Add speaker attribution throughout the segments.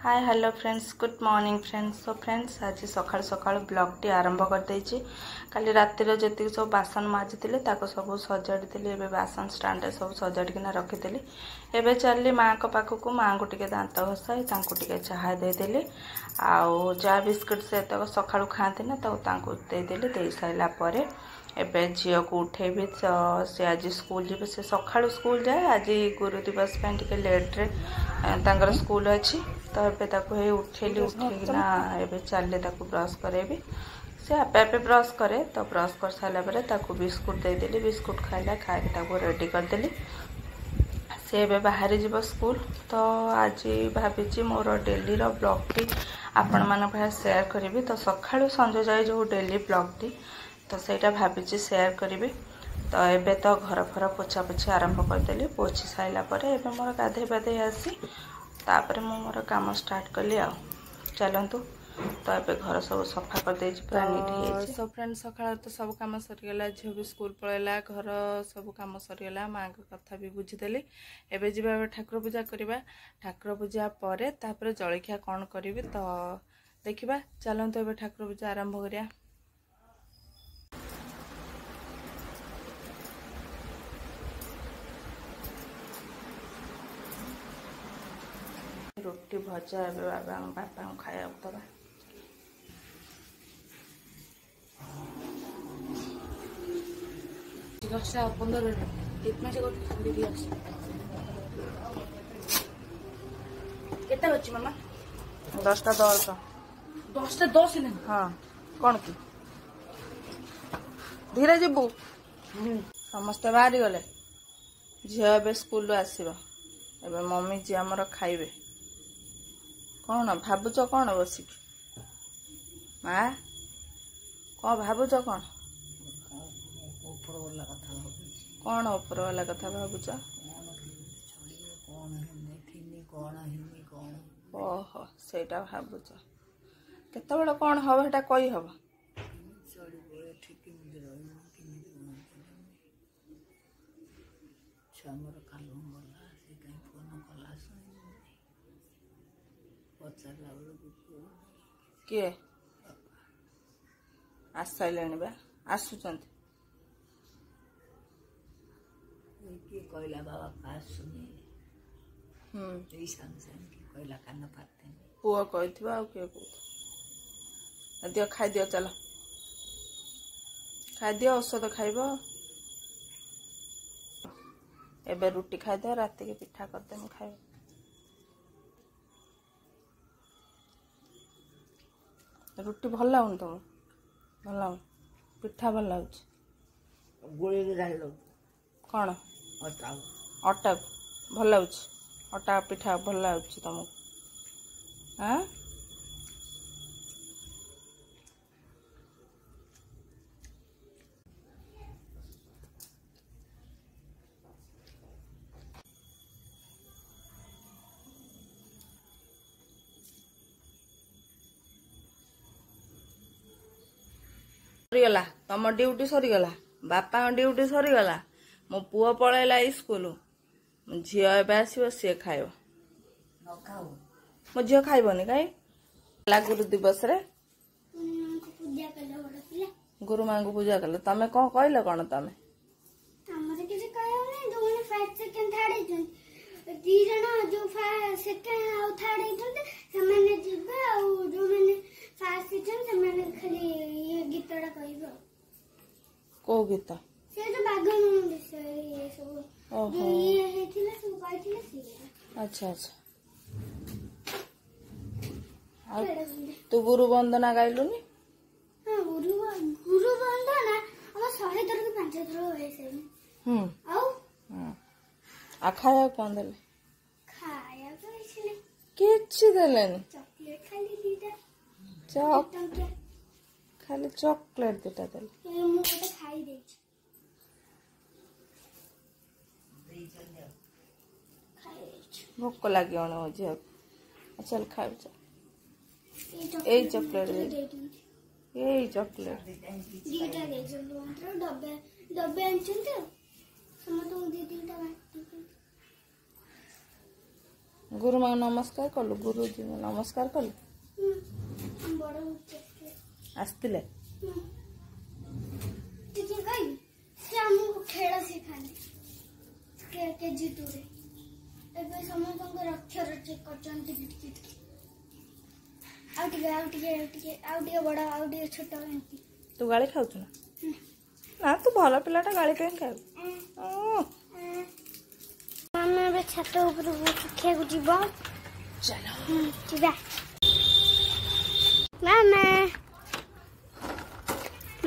Speaker 1: Hi hello friends good morning friends. So friends आज सकाल सकाल ब्लॉग टी आरंभ कर देइछि। काली रातिर जति सब बासन माजिथिले ताको सब सजाड़ी एबे बासन स्टैंड सब सजाड़िकिना रखिथिली। एबे चलली माँ को पाखक माँ को टिके दांत घसाई तांको टिके चाहा देदेली आउ चा बिस्कुट से तक सकाळु खाती ना तांको देदेली। दे साइला परे एबे झील को उठेबी तो से आज स्कूल जी से सकाळु स्कूल जाए। आज गुरु दिवस टिके लेट रे तांकर स्कूल अच्छी तो एबे ताको हे उठेली उठेकिना एबे चलले ताको ब्रश करेबी। से आपे आपे ब्रश करे तो ब्रश कर सारा पर ताको बिस्कुट देदेली। बिस्कुट खाइला खाई ताको रेडी करदेली। से एबे बाहर जीव स्कूल तो आज भाभी मोर डेली रो ब्लॉग टी आपण मान शेयर करी। तो सकाळु संज जाए जो डेली ब्लॉग टी तो सेटा भाभी शेयर करी। तो एबे तो घर फर पोछा पोछी आरंभ करदेली। पोछी साइला परे एबे मोर गाधे बाधे आसी तापर मु मोर काम स्टार्ट कली आ चलतु। तो एबे घर सब सफा कर दे पूरा नीट हे। सब फ्रेंड सकाळ तो सब काम सरीगला। झील भी स्कूल पळेला घर सब काम सरीगला। माँ को कथा भी बुझीदेली। एबे जीवा ठाकुर पूजा करबा। ठाकुर पूजा परे तापर जळखिया कोन करबी तो देखिबा। चलतु एबे ठाकुर पूजा आरंभ करिया। रोटी भजा बापा खाया दबा। केता बच्ची मामा 10टा 10 10टा 10 हाँ कौन की धीरे जीबू समस्ते बाहरी गले। झील ए स्कूल आसब ए मम्मी जी आमर खाइबे कौन भावुच कौन बसिक माँ कौन भावुच कौन कौन ऊपर वाला कथा भावुच ओहो सेटा भावुच केतबेले कौन हम हेटा कही हम किए आस सारे बा आसुचंत
Speaker 2: कहला बाबा पास सुनी कहला कान पाते
Speaker 1: पुआ कही किए कह दियो खाई दियो चलो खाई दियो औषध खाइब। एबे रुटी खाई दियो रात के पिठा करदे खाइब। रुटी भल लगुन तुम भल लगुन पिठा भल लगुच
Speaker 2: गोली
Speaker 1: कौन अटा भल लगुच अटा पिठा भल लगुच तुमको हाँ सरीगला तुम ड्यूटी सरीगला बापा ड्यूटी सरीगला मो पुओ पलैला स्कूल झील एबे आसब सी खाइब मो झील खाइबनी कहीं गुरु दिवस रे गुरु माँ को पूजा कल तमें कौन कहल कौन तमें को गीत अच्छा अच्छा तू गुरु वंदना गाइलुनी
Speaker 3: गुरु वंदना 100 थर के 5 थर
Speaker 1: आ खाया कौन देले
Speaker 3: खाया तो
Speaker 1: किछि देलेनी
Speaker 3: चॉकलेट खाली दीटा
Speaker 1: खाली चॉकलेट दीटा देले
Speaker 3: मुझे खाई दे
Speaker 1: भोक लगे झील चल खाए चल यही चॉकलेट यही चॉकलेट
Speaker 3: दीटा डब्बे डब्बे समस्त दी 3टा
Speaker 1: गुरु माँ नमस्कार कलु गुरुजी नमस्कार कलु
Speaker 3: बड़
Speaker 1: आसतिले
Speaker 3: ଟିକେ କହିବି ସେ ଆମକୁ ଖେଳ ଶିଖାନ୍ତି କେଜି 2 ରେ ଏବେ ସମସ୍ତଙ୍କର ଅକ୍ଷର ଚେକ୍ କରୁଛନ୍ତି ଟିକେ ଟିକେ ଆଉ ଟିକେ ବଡ଼ ଆଉ ଟିକେ ଛୋଟ ଏମିତି
Speaker 1: तू गाली खाऊ ना ना तू भल पिलाटा गाली कहीं खाऊ
Speaker 3: ଆମେ ଏବେ ଛାତ ଉପରକୁ ଶିଖିବାକୁ ଯିବ
Speaker 1: चलो
Speaker 3: ଯିବା ମାମା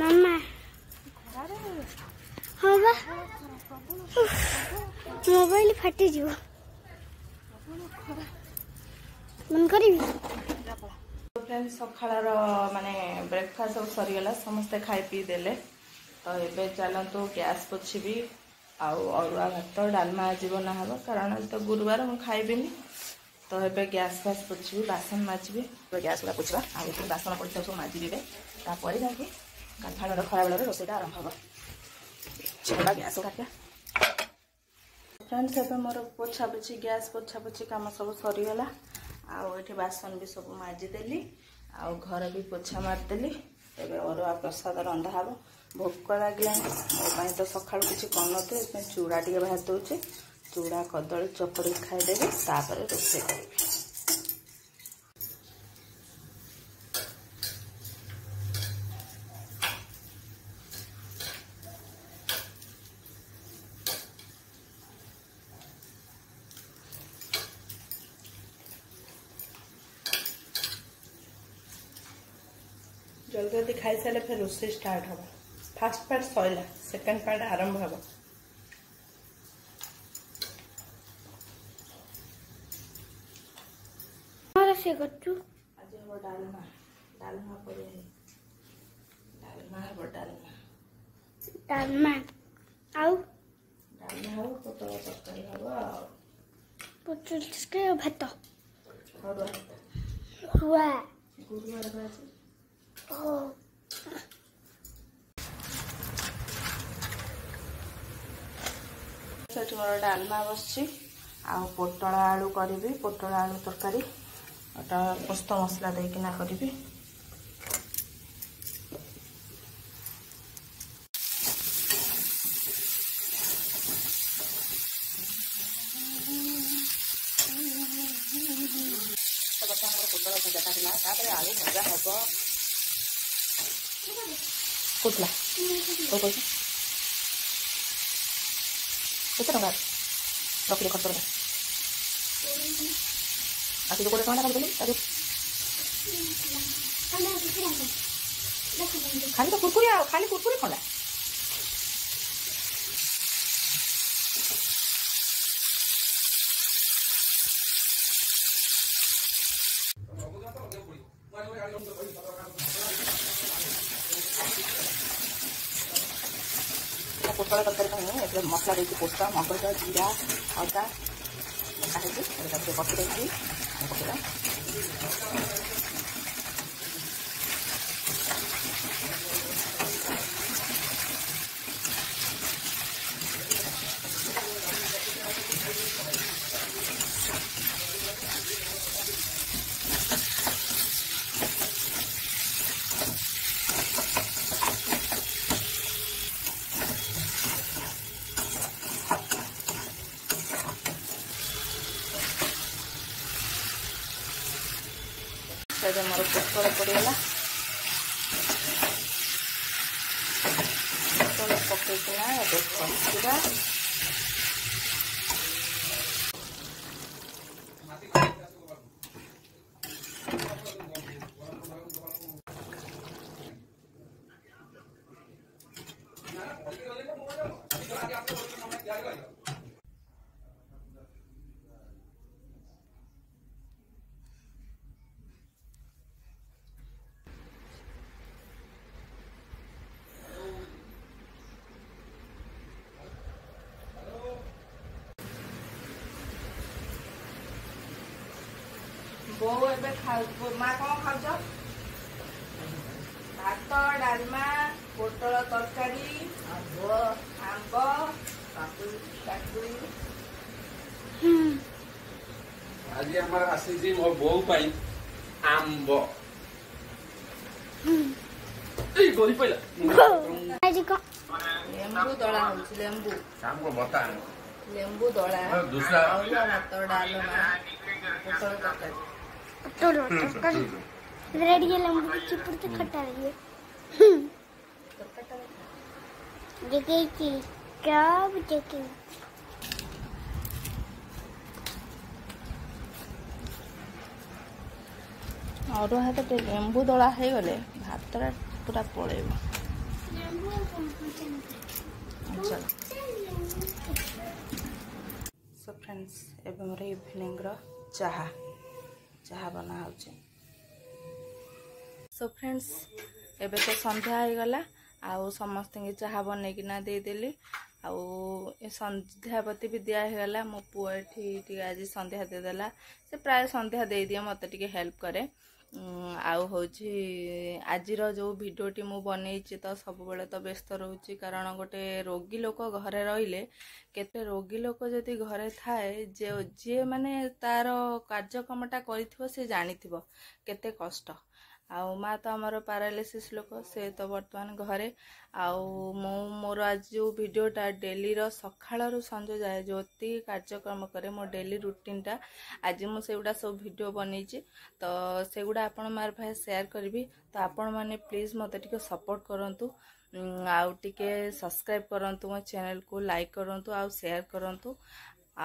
Speaker 3: ମାମା ହଁ ବା ମୋବାଇଲ ଫାଟିଯିବ ମନ କରିବି
Speaker 1: फ्रेंड्स सकाळर माने ब्रेकफास्ट सब सरीगला समस्ते खाई पी देले तो ये चलतु गैस पोछी आउ अरुआ भात डालमा आज बना हम कारण आज तो गुरुवार मुझे खाइबिनी तो ये गैस फैस पोछी बासन माजी गैस गुड़ा पोछा आगे बासन पड़ता सब माजिबे तापर जाकि गाधुआर खरा बेलर रोसईटा आरंभ हम छड़ा गैस काटिया फ्रेंड्स एवं मोर पोछा पोछी गैस पोछा पोछी कम सब सरीगला आउ ये बासन भी सब माजिदेली आउ घर भी पोछा मारिदेली एवं अरुआ प्रसाद रंधा हम भोक लगे मोपाई तो सका किसी कर नी चूड़ा टे बाहर दौचे चूड़ा कदली चपड़ी खाईदेवी तापर रोषे करी जल्दी जल्दी खाई सारे फिर रोषे स्टार्ट हम fast part Saila second part आरंभ हम
Speaker 3: से करछु
Speaker 1: आज हम डालमा डालमा पड़े डालमा हम डालमा
Speaker 3: डालमा आउ
Speaker 1: डालमा हम पोटल तरकारी हम
Speaker 3: पोटल के भात
Speaker 1: अरुआ
Speaker 3: हुआ
Speaker 1: गुरुवार बाजी
Speaker 3: ओ
Speaker 1: सेठ मोर डालमा बसची आउ पोटल आलू करी पोटल आलू तरकारी पोस्त मसला देकिना करी पोटल भजा काटला आलू भजा हम कुटला केते टଙ୍କା रखिले खर्च कर आखिर कोड़े टଙ୍କା कर देली खाली तो कुरकुरी खाली कुरकुरी खंडा पोटल तरकारी मसला देती पोस्ता मगज जीरा अदा काटी बसि रही पकड़ा मोर पोटल पड़गला पोटल पकईकिना कषा बो ए खाऊ माँ कौन खाऊच भात डालमा पोटल तरकारी आंब काकुड़ी
Speaker 4: आज हमारा आसी मो बो पाई आंब ए गोली पहिला
Speaker 3: आज को
Speaker 1: लेंबू दला होची लेंबू
Speaker 4: शाम को बता
Speaker 1: लेंबू दला
Speaker 4: दूसरा
Speaker 1: भात डालमा पटल तरकारी
Speaker 3: तो रेड ये लंबू की चिपुड़ से खट्टा रही है देखिए कि क्या देखें
Speaker 1: और हाथ टे लेंबू दला हो गले भात पूरा पड़ेब चल सो फ्रेंड्स एवं मोर इवनिंग चाहा चाहा बना हो सो फ्रेंड्स एबे तो संध्या हो गला आउ समस्त चाहा बनईकिना देदेली आउ संध्यापति भी दिगला मो पुआ ये आज संध्या देदेला से प्राय संध्या दे दिए मत टे हेल्प करे आउ हूँ आज जो भिडियोटी मु बनई तो सब बेले तो व्यस्त रोचे कारण गोटे रोगी लोक घरे रहिले केते रोगी लोक जदि घरे थाए जे माने तार कार्यक्रमटा करिथिबो से जानिथिबो केते कष्ट आउ माँ तो आमर पैरालिसिस लोक से तो बर्तमान घरे आउ मोर आज जो भिडियोटा डेली सकाळु संज जाए जो कार्यक्रम करे मो डेली रूटीनटा आज मुझे सब भिडियो बनई तो सेगुड़ा आपण मार भाई शेयर करी तो आपण मैंने प्लीज मत टे सपोर्ट करंतु आउ टिके सब्सक्राइब करंतु मो चैनल को लाइक करंतु आउ शेयर करंतु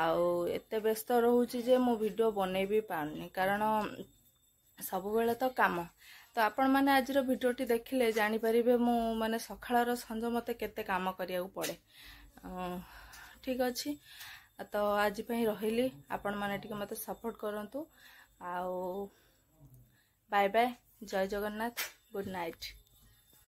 Speaker 1: आउ एते व्यस्त रहूची जे मो भिडियो बनै भी पाउनी कारण सब बेले तो काम तो आपण मैंने आज भिडियोटी देखिले जानी परिबे मु माने सखाळर संज मते केते काम करिया पड़े ठीक अच्छी तो आज पई रहिली आपण माने टिके मते सपोर्ट करंतु आउ बाय बाय जय जगन्नाथ गुड नाइट।